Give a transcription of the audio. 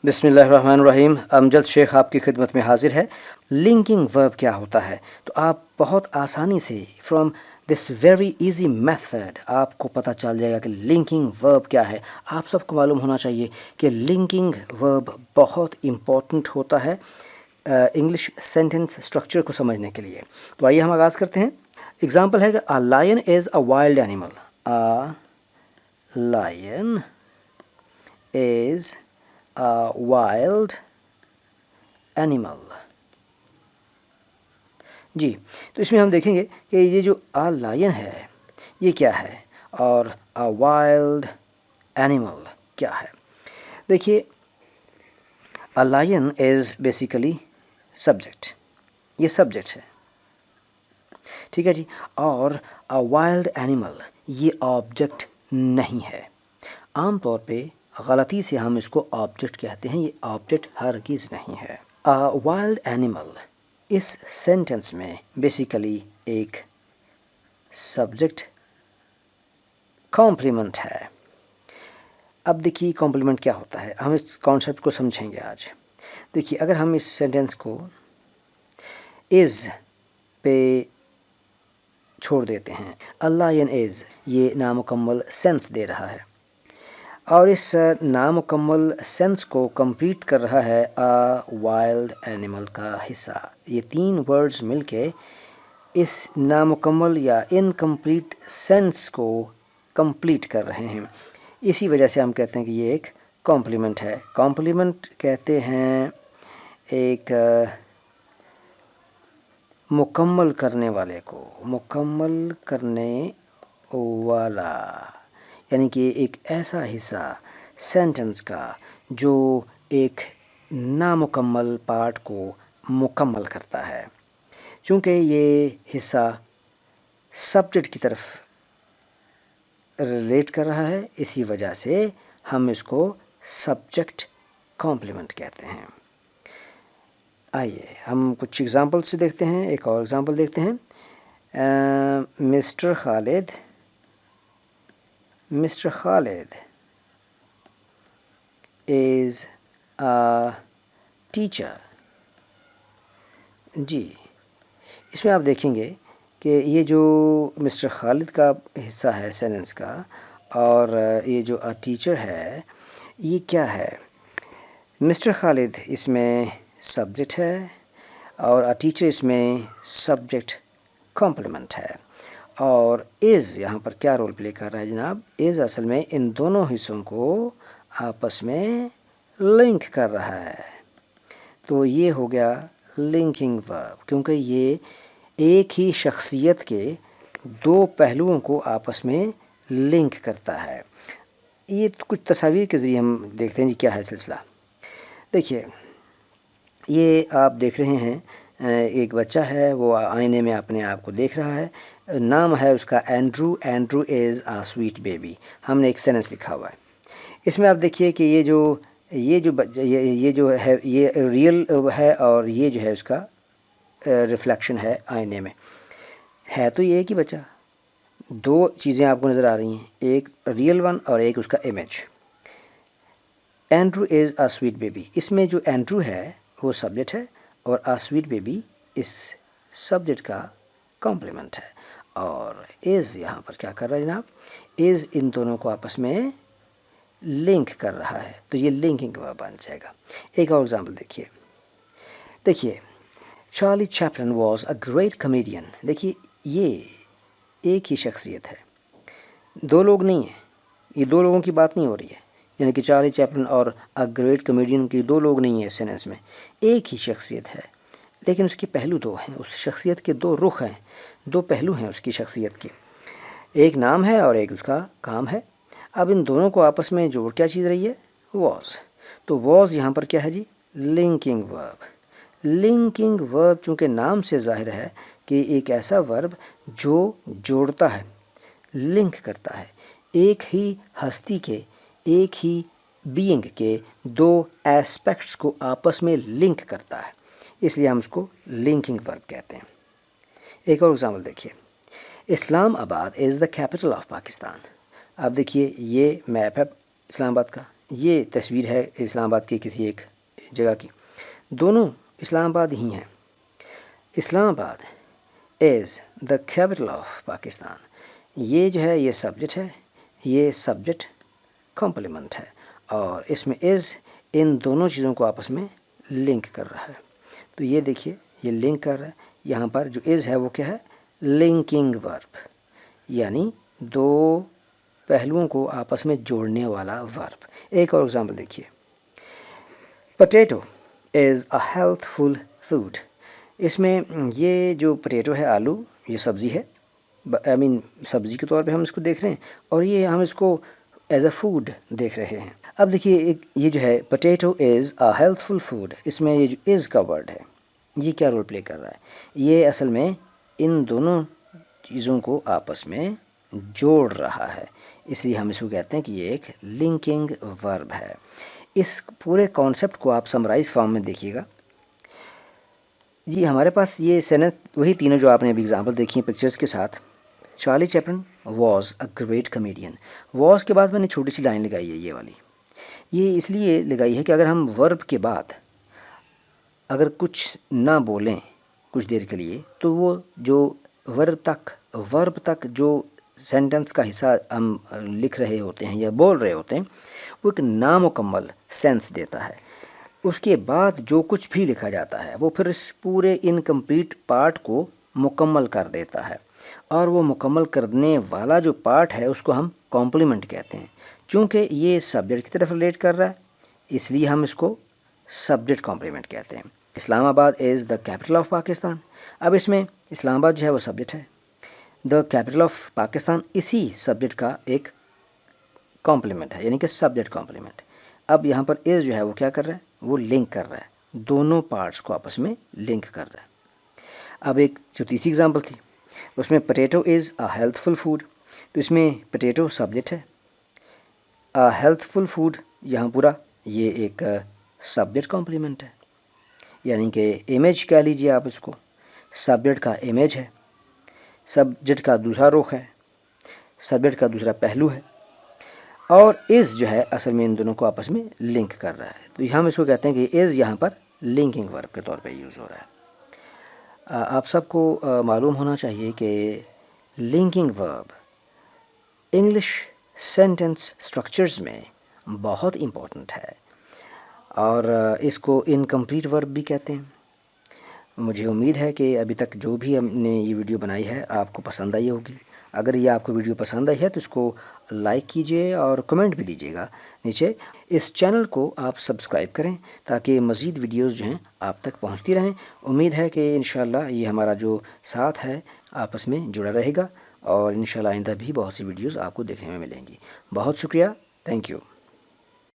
بسم اللہ الرحمن الرحیم. امجد شیخ آپ کی خدمت میں حاضر ہے. لنکنگ ورب کیا ہوتا ہے؟ تو آپ بہت آسانی سے from this very easy method آپ کو پتہ چل جائے گا کہ لنکنگ ورب کیا ہے. آپ سب کو معلوم ہونا چاہیے کہ لنکنگ ورب بہت امپورٹنٹ ہوتا ہے انگلش سینٹنس اسٹرکچر کو سمجھنے کے لیے. تو آئیے ہم آغاز کرتے ہیں. اگزامپل ہے کہ a lion is a wild animal. A lion is a wild animal. جی تو اس میں ہم دیکھیں گے کہ یہ جو a lion ہے یہ کیا ہے اور a wild animal کیا ہے. دیکھیے a lion is basically subject. یہ سبجیکٹ ہے، ٹھیک ہے جی. اور a wild animal یہ آبجیکٹ نہیں ہے. عام طور پہ غلطی سے ہم اس کو آبجیکٹ کہتے ہیں، یہ آبجیکٹ ہرگز نہیں ہے. وائلڈ اینیمل اس سینٹنس میں بیسیکلی ایک سبجیکٹ کمپلیمنٹ ہے. اب دیکھیے کمپلیمنٹ کیا ہوتا ہے، ہم اس کانسیپٹ کو سمجھیں گے آج. دیکھیے اگر ہم اس سینٹنس کو از پہ چھوڑ دیتے ہیں، اللہ از یہ نامکمل سینس دے رہا ہے اور اس نامکمل سینس کو کمپلیٹ کر رہا ہے وائلڈ اینیمل کا حصہ. یہ تین ورڈز مل کے اس نامکمل یا انکمپلیٹ سینس کو کمپلیٹ کر رہے ہیں. اسی وجہ سے ہم کہتے ہیں کہ یہ ایک کمپلیمنٹ ہے. کمپلیمنٹ کہتے ہیں ایک مکمل کرنے والے کو، مکمل کرنے والا، یعنی کہ ایک ایسا حصہ سینٹنس کا جو ایک نامکمل پارٹ کو مکمل کرتا ہے. چونکہ یہ حصہ سبجیکٹ کی طرف ریلیٹ کر رہا ہے اسی وجہ سے ہم اس کو سبجیکٹ کمپلیمنٹ کہتے ہیں. آئیے ہم کچھ ایگزامپل سے دیکھتے ہیں. ایک اور ایگزامپل دیکھتے ہیں. Mister Khalid is a teacher. جی اس میں آپ دیکھیں گے کہ یہ جو مسٹر خالد کا حصہ ہے سینٹنس کا اور یہ جو ٹیچر ہے یہ کیا ہے. مسٹر خالد اس میں سبجیکٹ ہے اور ٹیچر اس میں سبجیکٹ کمپلیمنٹ ہے. اور از یہاں پر کیا رول پلے کر رہا ہے جناب؟ از اصل میں ان دونوں حصوں کو آپس میں لنک کر رہا ہے. تو یہ ہو گیا لنکنگ ورب، کیونکہ یہ ایک ہی شخصیت کے دو پہلوؤں کو آپس میں لنک کرتا ہے. یہ کچھ تصاویر کے ذریعے ہم دیکھتے ہیں جی کیا ہے سلسلہ. دیکھیے یہ آپ دیکھ رہے ہیں ایک بچہ ہے وہ آئینے میں اپنے آپ کو دیکھ رہا ہے. نام ہے اس کا Andrew. Andrew is a sweet baby. ہم نے ایک سینٹنس لکھا ہوا ہے. اس میں آپ دیکھیے کہ یہ جو ہے یہ ریئل ہے اور یہ جو ہے اس کا ریفلیکشن ہے آئینے میں. ہے تو یہ ایک ہی بچہ، دو چیزیں آپ کو نظر آ رہی ہیں، ایک ریئل ون اور ایک اس کا image. Andrew is a sweet baby, اس میں جو اینڈرو ہے وہ سبجیکٹ ہے اور اے سویٹ بیبی اس سبجیکٹ کا کمپلیمنٹ ہے. اور از یہاں پر کیا کر رہا ہے جناب؟ از ان دونوں کو آپس میں لنک کر رہا ہے، تو یہ لنکنگ ورب بن جائے گا. ایک اور ایگزامپل دیکھیے Charlie Chaplin was a great comedian. دیکھیے یہ ایک ہی شخصیت ہے، دو لوگ نہیں ہیں، یہ دو لوگوں کی بات نہیں ہو رہی ہے. یعنی کہ چارلی چیپلن اور اے گریٹ کمیڈین کی دو لوگ نہیں ہیں اس سینٹنس میں، ایک ہی شخصیت ہے لیکن اس کے پہلو دو ہیں. اس شخصیت کے دو رخ ہیں، دو پہلو ہیں اس کی شخصیت کے، ایک نام ہے اور ایک اس کا کام ہے. اب ان دونوں کو آپس میں جوڑ کیا چیز رہی ہے؟ واز. تو واز یہاں پر کیا ہے جی؟ لنکنگ ورب. لنکنگ ورب چونکہ نام سے ظاہر ہے کہ ایک ایسا ورب جو جوڑتا ہے، لنک کرتا ہے، ایک ہی ہستی کے، ایک ہی بینگ کے دو ایسپیکٹس کو آپس میں لنک کرتا ہے، اس لیے ہم اس کو لنکنگ ورب کہتے ہیں. ایک اور ایگزامپل دیکھیے. اسلام آباد از دا کیپٹل آف پاکستان. اب دیکھیے یہ میپ ہے اسلام آباد کا، یہ تصویر ہے اسلام آباد کی کسی ایک جگہ کی، دونوں اسلام آباد ہی ہیں۔ اسلام آباد از دا کیپٹل آف پاکستان، یہ جو ہے یہ سبجیکٹ ہے، یہ سبجیکٹ کمپلیمنٹ ہے، اور اس میں از ان دونوں چیزوں کو آپس میں لنک کر رہا ہے۔ تو یہ دیکھیے یہ لنک کر رہا ہے، یہاں پر جو از ہے وہ کیا ہے؟ لنکنگ ورب، یعنی دو پہلوؤں کو آپس میں جوڑنے والا ورب۔ ایک اور ایگزامپل دیکھیے، potato is a healthful food. اس میں یہ جو پوٹیٹو ہے، آلو، یہ سبزی ہے، سبزی کے طور پہ ہم اس کو دیکھ رہے ہیں، اور یہ ہم اس کو ایز اے فوڈ دیکھ رہے ہیں۔ اب دیکھیے یہ جو ہے potato is a healthful food, اس میں یہ جو از کا ورڈ ہے یہ کیا رول پلے کر رہا ہے؟ یہ اصل میں ان دونوں چیزوں کو آپس میں جوڑ رہا ہے، اس لیے ہم اس کو کہتے ہیں کہ یہ ایک لنکنگ ورب ہے۔ اس پورے کانسیپٹ کو آپ سمرائز فارم میں دیکھیے گا۔ جی ہمارے پاس یہ سینس وہی تینوں جو آپ نے ابھی اگزامپل دیکھی ہیں پکچرز کے ساتھ۔ Charlie Chaplin was a great comedian, was کے بعد میں نے چھوٹی سی لائن لگائی ہے یہ والی، یہ اس لیے لگائی ہے کہ اگر ہم ورب کے بعد اگر کچھ نہ بولیں کچھ دیر کے لیے، تو وہ جو ورب تک جو سینٹنس کا حصہ ہم لکھ رہے ہوتے ہیں یا بول رہے ہوتے ہیں، وہ ایک نامکمل سینس دیتا ہے۔ اس کے بعد جو کچھ بھی لکھا جاتا ہے وہ پھر اس پورے انکمپلیٹ پارٹ کو مکمل کر دیتا ہے، اور وہ مکمل کرنے والا جو پارٹ ہے اس کو ہم کمپلیمنٹ کہتے ہیں۔ چونکہ یہ سبجیکٹ کی طرف ریلیٹ کر رہا ہے اس لیے ہم اس کو سبجیکٹ کمپلیمنٹ کہتے ہیں۔ اسلام آباد از دا کیپٹل آف پاکستان، اب اس میں اسلام آباد جو ہے وہ سبجیکٹ ہے، دا کیپٹل آف پاکستان اسی سبجیکٹ کا ایک کمپلیمنٹ ہے، یعنی کہ سبجیکٹ کمپلیمنٹ۔ اب یہاں پر از جو ہے وہ کیا کر رہا ہے؟ وہ لنک کر رہا ہے، دونوں پارٹس کو آپس میں لنک کر رہا ہے۔ اب ایک جو تیسری اگزامپل تھی اس میں potato is a healthful food, تو اس میں پوٹیٹو سبجیکٹ ہے، ہیلتھ فل فوڈ یہاں پورا یہ ایک سبجیکٹ کمپلیمنٹ ہے، یعنی کہ امیج کہہ لیجیے آپ اس کو، سبجیکٹ کا امیج ہے، سبجیکٹ کا دوسرا رخ ہے، سبجیکٹ کا دوسرا پہلو ہے، اور از جو ہے اصل میں ان دونوں کو آپس میں لنک کر رہا ہے۔ تو ہم اس کو کہتے ہیں کہ از یہاں پر لنکنگ ورب کے طور پہ یوز ہو رہا ہے۔ آپ سب کو معلوم ہونا چاہیے کہ لنکنگ ورب انگلش سینٹنس سٹرکچرز میں بہت امپورٹنٹ ہے، اور اس کو انکمپلیٹ ورب بھی کہتے ہیں۔ مجھے امید ہے کہ ابھی تک جو بھی ہم نے یہ ویڈیو بنائی ہے آپ کو پسند آئی ہوگی۔ اگر یہ آپ کو ویڈیو پسند آئی ہے تو اس کو لائک کیجئے اور کمنٹ بھی دیجیے گا نیچے۔ اس چینل کو آپ سبسکرائب کریں تاکہ مزید ویڈیوز جو ہیں آپ تک پہنچتی رہیں۔ امید ہے کہ انشاءاللہ یہ ہمارا جو ساتھ ہے آپس میں جڑا رہے گا، اور انشاءاللہ آئندہ بھی بہت سی ویڈیوز آپ کو دیکھنے میں ملیں گی۔ بہت شکریہ، تھینک یو۔